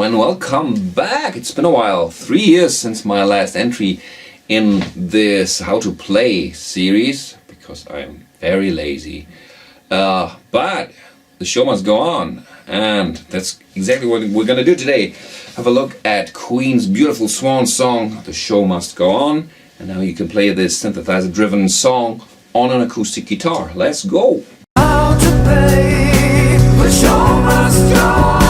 and welcome back. It's been a while, 3 years since my last entry in this How to Play series, because I'm very lazy. But the show must go on, and that's exactly what we're gonna do today. Have a look at Queen's beautiful Swan song, The Show Must Go On, and now you can play this synthesizer-driven song on an acoustic guitar. Let's go! How to play, the show must go on.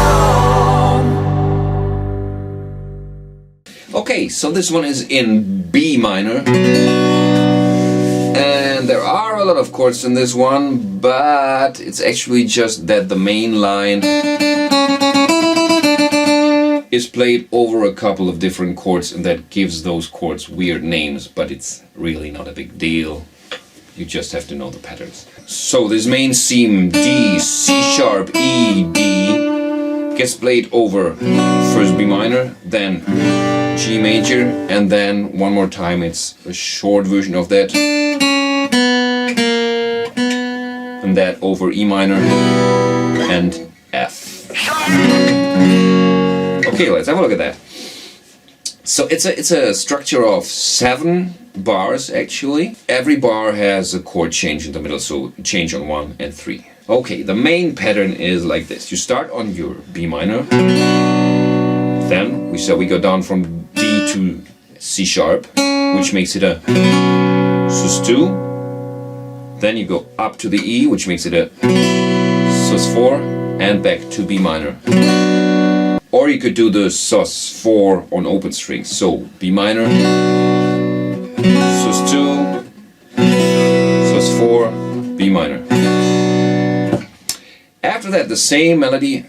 Okay, so this one is in B minor, and there are a lot of chords in this one, but it's actually just that the main line is played over a couple of different chords, and that gives those chords weird names, but it's really not a big deal. You just have to know the patterns. So this main theme, D, C sharp, E, D, gets played over first B minor, then G major, and then one more time it's a short version of that, and that over E minor and F. Okay, let's have a look at that. So it's a structure of 7 bars actually. Every bar has a chord change in the middle, so change on 1 and 3. Okay, the main pattern is like this. You start on your B minor, then we go down from D to C sharp, which makes it a sus2. Then you go up to the E, which makes it a sus4, and back to B minor. Or you could do the sus4 on open strings. So B minor, sus2, sus4, B minor. After that, the same melody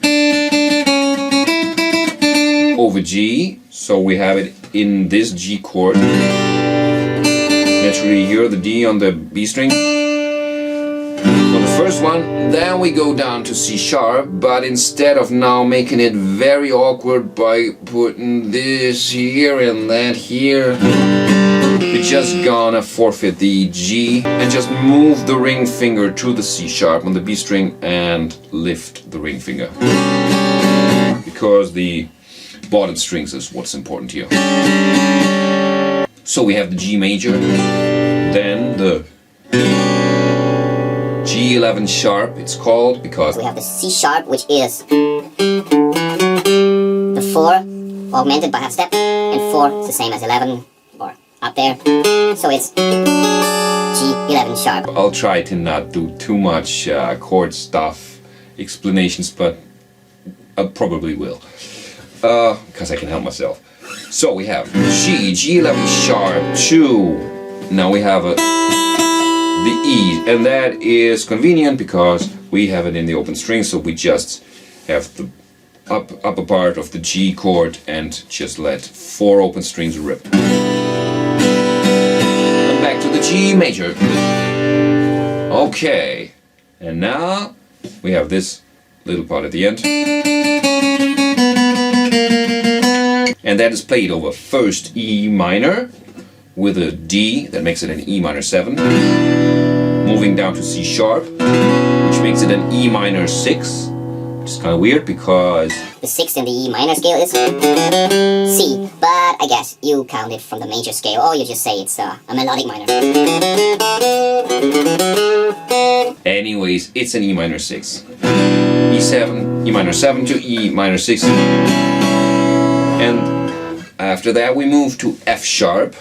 over G. So we have it in this G chord. Naturally here, the D on the B string. For the first one, then we go down to C sharp, but instead of now making it very awkward by putting this here and that here, we're just gonna forfeit the G and just move the ring finger to the C sharp on the B string and lift the ring finger, because the bottom strings is what's important here. So we have the G major, then the G11 sharp, it's called, because we have the C sharp, which is the 4 augmented by half step, and 4 is the same as 11, or up there, so it's G11 sharp. I'll try to not do too much chord stuff, explanations, but I probably will, because I can help myself. So we have G11 sharp 2, now we have the E, and that is convenient because we have it in the open string, so we just have the upper part of the G chord and just let 4 open strings rip. And back to the G major. Okay, and now we have this little part at the end, and that is played over first E minor with a D, that makes it an E minor 7, moving down to C sharp, which makes it an E minor 6, which is kind of weird because the 6th in the E minor scale is C, but I guess you count it from the major scale, or you just say it's a melodic minor. Anyways, it's an E minor 6. E7, E minor 7 to E minor 6. And after that we move to F sharp.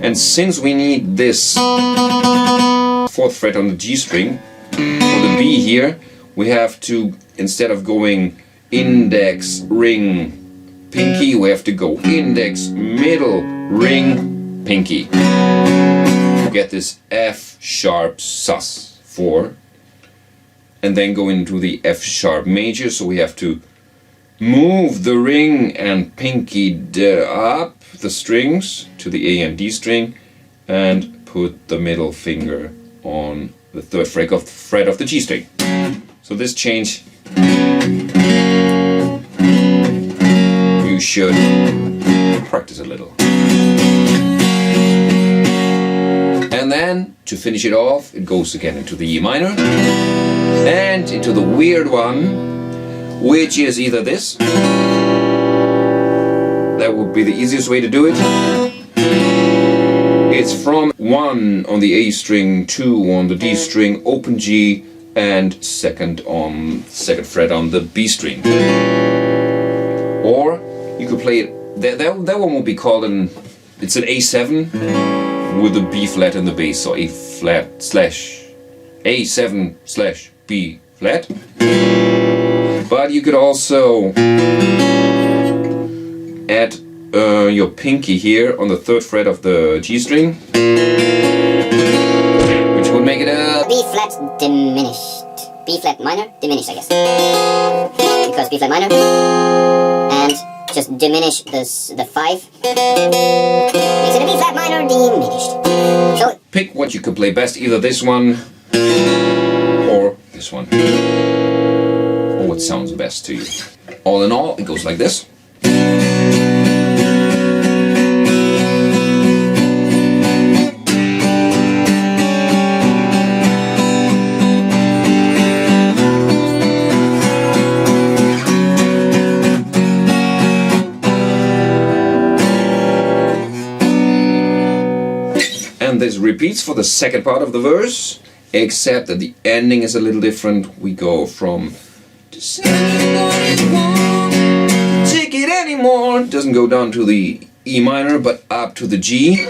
And since we need this 4th fret on the G string, for the B here, we have to, instead of going index, ring, pinky, we have to go index, middle, ring, pinky. Get this F sharp sus4, and then go into the F sharp major, so we have to move the ring and pinky up the strings to the A and D string and put the middle finger on the 3rd fret of the G string. So this change you should practice a little. And then to finish it off, it goes again into the E minor and into the weird one which is either this. That would be the easiest way to do it. It's from 1 on the A string, 2 on the D string, open G, and second fret on the B string. Or you could play it. That one would be called it's an A7 with a B flat in the bass, so A flat slash A7 slash B flat. But you could also add your pinky here on the 3rd fret of the G string, which would make it a B flat diminished. B flat minor diminished, I guess. Because B flat minor. And just diminish the 5. Makes it a B flat minor diminished. So pick what you could play best, either this one or this one. Or what sounds best to you. All in all, it goes like this. And this repeats for the second part of the verse, except that the ending is a little different. We go from take it anymore, doesn't go down to the E minor, but up to the G,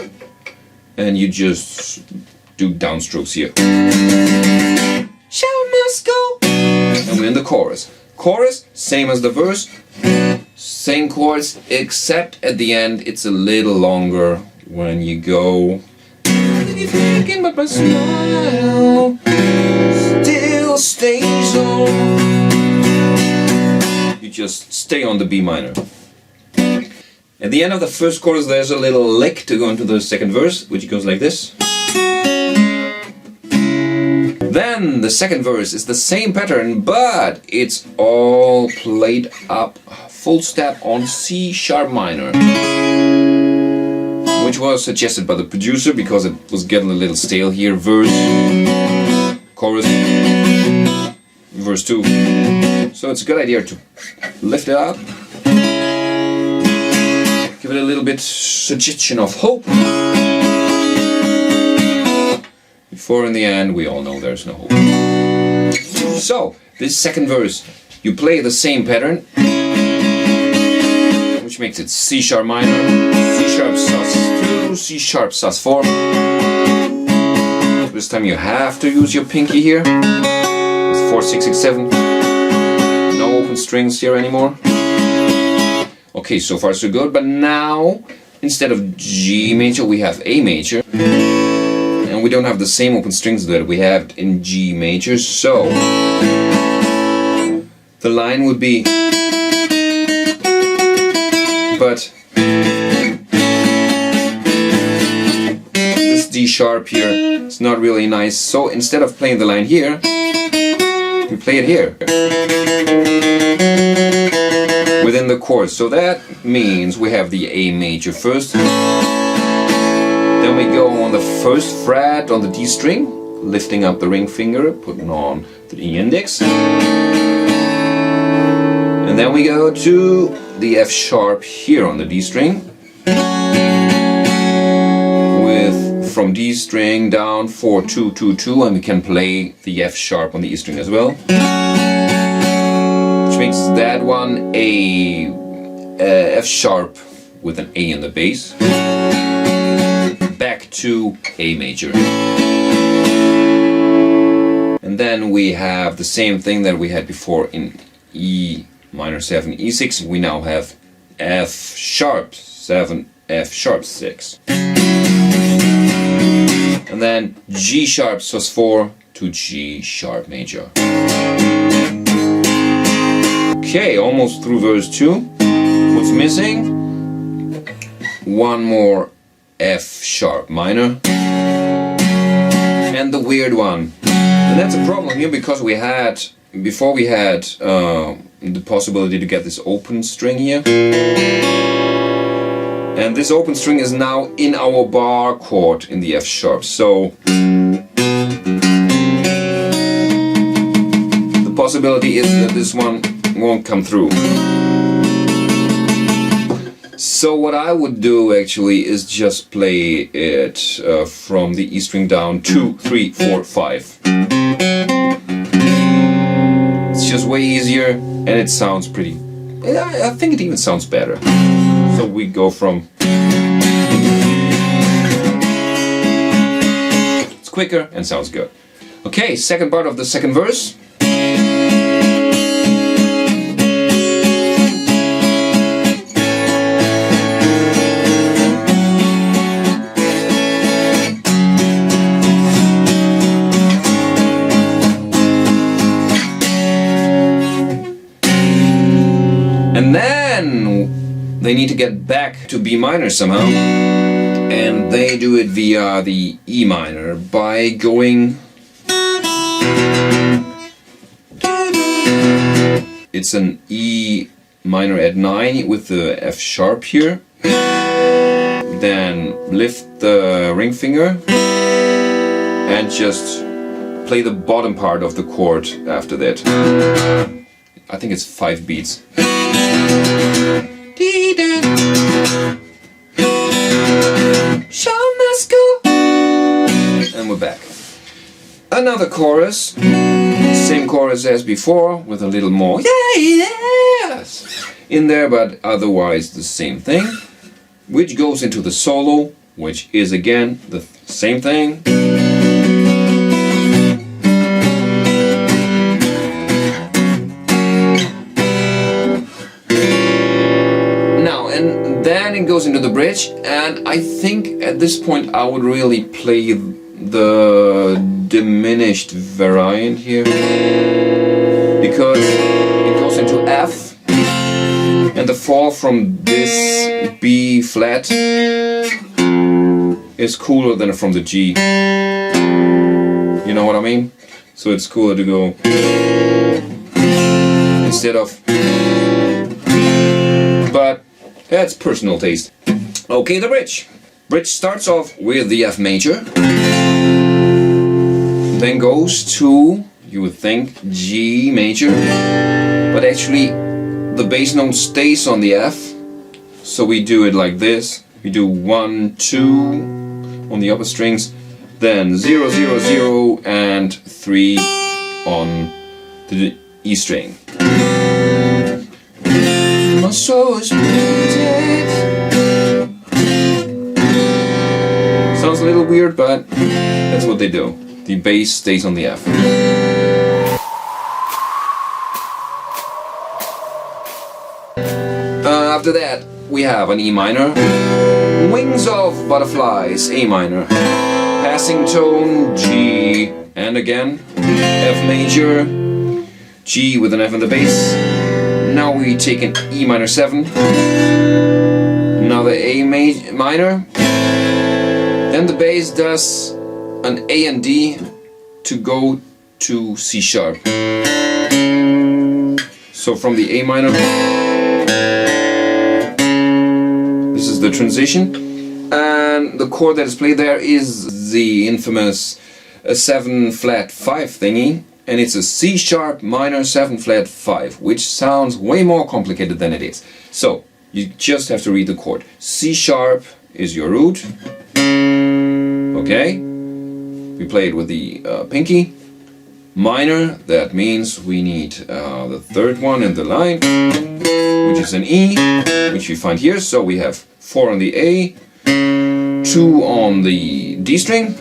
and you just do downstrokes here. Shout must go, and we're in the chorus. Chorus, same as the verse, same chords, except at the end it's a little longer when you go. Thinking, but my smile still stays on. You just stay on the B minor. At the end of the first chorus there's a little lick to go into the second verse, which goes like this. Then the second verse is the same pattern, but it's all played up full step on C sharp minor, which was suggested by the producer because it was getting a little stale here. Verse, chorus, verse 2. So it's a good idea to lift it up, give it a little bit suggestion of hope, before in the end we all know there's no hope. So this second verse, you play the same pattern, which makes it C sharp minor, C sharp sus 2, C sharp sus 4. This time you have to use your pinky here. It's 4, 6, 6, 7. No open strings here anymore. Okay, so far so good, but now instead of G major we have A major. And we don't have the same open strings that we have in G major, so the line would be, but this D sharp here is not really nice, so instead of playing the line here, we play it here within the chord. So that means we have the A major first, then we go on the first fret on the D string, lifting up the ring finger, putting on the E index, and then we go to the F sharp here on the D string, with from D string down 4, 2, 2, 2, and we can play the F sharp on the E string as well, which makes that one a F sharp with an A in the bass, back to A major. And then we have the same thing that we had before in E minor 7, E6. We now have F sharp 7, F sharp 6. And then G sharp sus 4 to G sharp major. Okay, almost through verse 2. What's missing? One more F sharp minor. And the weird one. And that's a problem here because we had, before we had the possibility to get this open string here. And this open string is now in our bar chord in the F sharp. So the possibility is that this one won't come through. So what I would do actually is just play it from the E string down 2, 3, 4, 5. It's just way easier and it sounds pretty. I think it even sounds better. So we go from. It's quicker and sounds good. Okay, second part of the second verse. And then they need to get back to B minor somehow, and they do it via the E minor by going. It's an E minor at 9 with the F sharp here. Then lift the ring finger and just play the bottom part of the chord after that. I think it's 5 beats. Show must go. And we're back. Another chorus. Same chorus as before with a little more yes in there, but otherwise the same thing. Which goes into the solo, which is again the same thing. Then it goes into the bridge, and I think at this point I would really play the diminished variant here, because it goes into F, and the fall from this B flat is cooler than from the G. You know what I mean? So it's cooler to go instead of, but that's personal taste. Okay, the bridge. Bridge starts off with the F major, then goes to, you would think, G major, but actually the bass note stays on the F, so we do it like this. We do 1, 2 on the upper strings, then 0, 0, 0, and 3 on the E string. My soul is wounded. Sounds a little weird, but that's what they do. The bass stays on the F. After that, we have an E minor, Wings of Butterflies, A minor, passing tone, G, and again, F major, G with an F in the bass. Now we take an E minor 7, another A minor, then the bass does an A and D to go to C sharp. So from the A minor, this is the transition, and the chord that is played there is the infamous 7 flat 5 thingy. And it's a C sharp minor 7 flat 5, which sounds way more complicated than it is. So you just have to read the chord. C sharp is your root. Okay, we play it with the pinky. Minor, that means we need the third one in the line, which is an E, which we find here. So we have 4 on the A, 2 on the D string,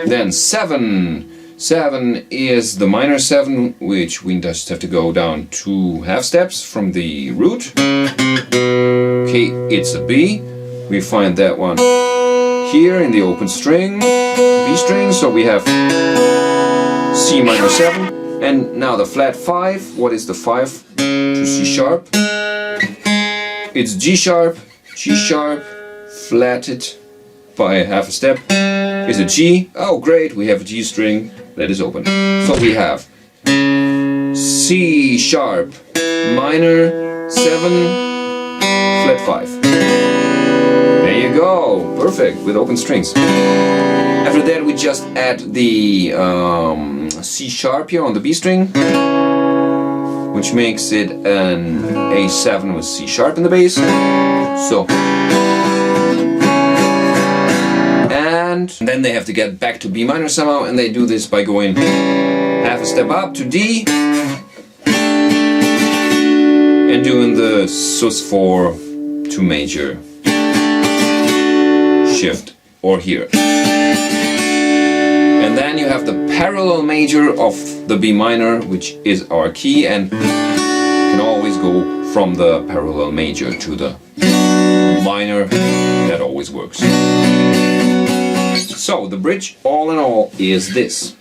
then 7. 7 is the minor 7, which we just have to go down 2 half steps from the root. Okay, it's a B. We find that one here in the open string, B string, so we have C minor 7. And now the flat 5, what is the 5 to C sharp? It's G sharp, flatted by half a step. Is a G. Oh great, we have a G string that is open. So we have C sharp minor 7 flat 5. There you go, perfect, with open strings. After that we just add the C sharp here on the B string. We which makes it an A7 with C sharp in the bass. So, and then they have to get back to B minor somehow, and they do this by going half a step up to D and doing the sus4 to major shift, or here. And then you have the parallel major of the B minor, which is our key, and you can always go from the parallel major to the minor. That always works. So the bridge, all in all, is this.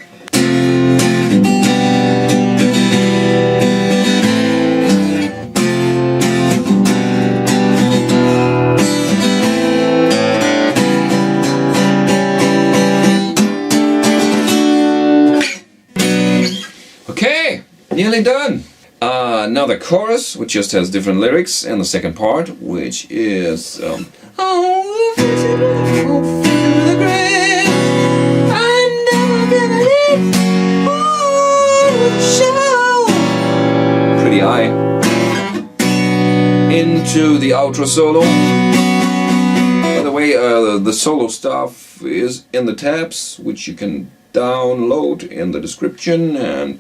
Okay, nearly done. Now the chorus, which just has different lyrics, and the second part, which is pretty high. Into the outro solo. By the way, the solo stuff is in the tabs, which you can download in the description, and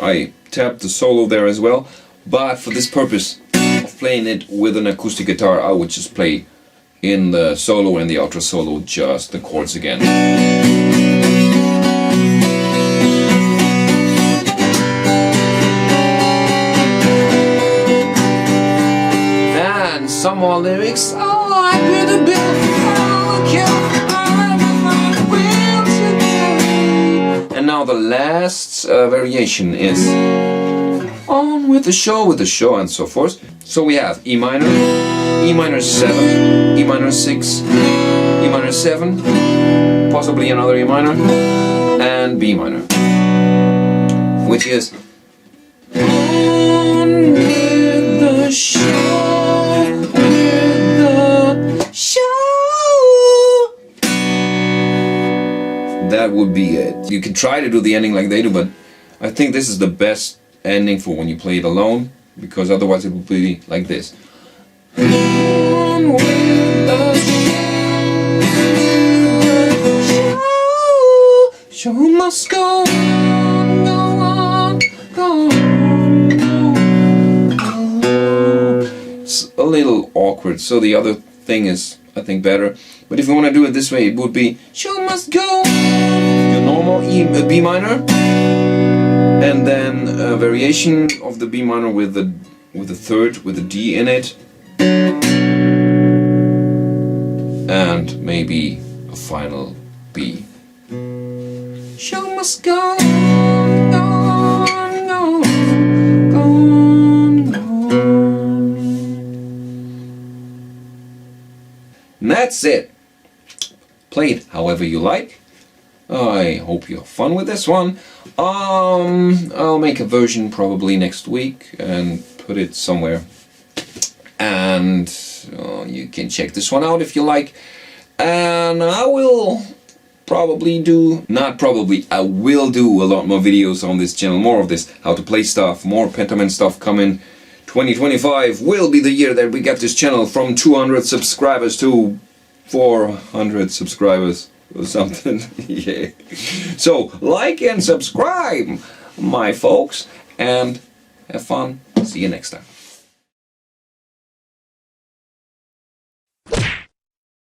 I tapped the solo there as well, but for this purpose of playing it with an acoustic guitar, I would just play in the solo and the outro solo just the chords again. And some more lyrics. Oh, I paid a bill, oh, and now the last variation is on with the show, and so forth. So we have E minor, E minor 7, E minor 6, E minor 7, possibly another E minor, and B minor, which is on with the show, with the show. That would be it. You can try to do the ending like they do, but I think this is the best ending for when you play it alone, because otherwise it would be like this. On with the show must go on, go on, go on, go on. It's a little awkward, so the other thing is, I think, better. But if you want to do it this way, it would be show must go. Your normal B minor, and then a variation of the B minor with the third with a D in it, and maybe a final B. Show must go on, go on, go on, go on, go on. And that's it. Play it however you like. I hope you have fun with this one. I'll make a version probably next week and put it somewhere. And you can check this one out if you like. And I will probably do, not probably, I will do a lot more videos on this channel. More of this, how to play stuff, more Pentiment stuff coming. 2025 will be the year that we get this channel from 200 subscribers to 400 subscribers or something. Yeah. So like and subscribe, my folks, and have fun. See you next time.